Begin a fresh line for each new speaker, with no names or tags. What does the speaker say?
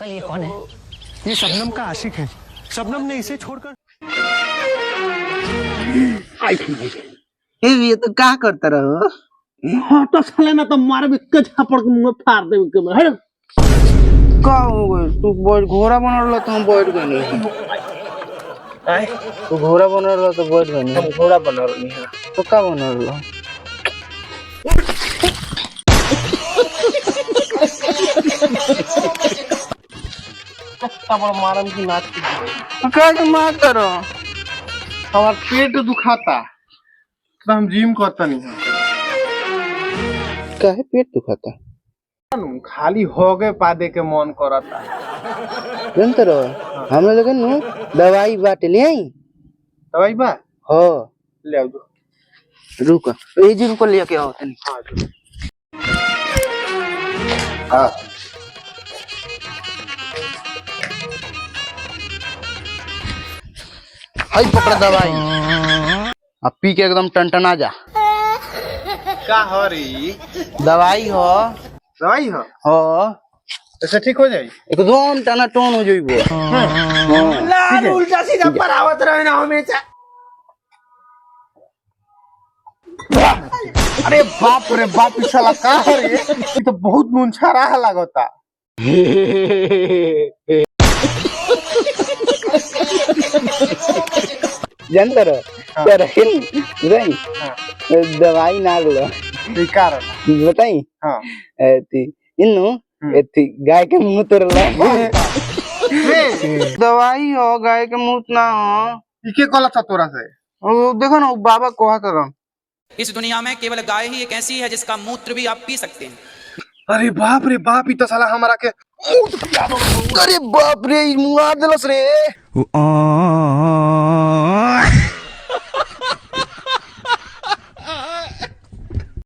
Uncle ये कौन है?
ये शबनम का आशिक है। शबनम ने इसे छोड़कर
ये तो क्या करता रहो?
हाँ तो साले ना तो मारे भी कच झापड़ के मुंह में फाड़ दे के मैं हट।
का हो गए तू बैठ घोड़ा बना रहा तो हम बैठ गए नहीं।
आए
तू घोड़ा बना रहा तो बैठ गए
हम
नहीं।
घोड़ा बना रही है।
तो का बना रहा?
कितना बड़ा मारम की नाच की
का के मार करो?
हमार पेट दुखाता तो हम जिम करता नहीं है।
काहे पेट दुखाता?
खाली हो गए पादे के मन करता।
जानते रहो हम लोग नु दवाई बाटे ले आई।
दवाई बा
हो
ले आओ दो।
रुक ए जी रुको लेके आओ तनी।
हां
हाय पकड़ दवाई अब पी के एकदम टनटना जा।
का हरी
दवाई हो
दवाई हो
हो
ऐसे ठीक हो जाए।
एकदम टना टोन हो जाइबो।
लाल उल्टा सीधा परावत रहे ना हमेशा। अरे बाप रे बाप ई साला का रे ये तो बहुत मुंछारा लागता।
जानते रहो तेरा नहीं दवाई ना लो
बेकार है।
बताई
हां
एती इन्नु एती गाय के मुंह तोड़ला दवाई हो गाय के मुंह ना हो।
इके कहला था तोरा से
ओ देखो ना बाबा कोहा करन।
इस दुनिया में केवल गाय ही एक ऐसी है जिसका मूत्र भी आप पी सकते हैं।
अरे बाप रे बाप ई तो साला हमारा के
अरे बाप रे मुआ देलस रे।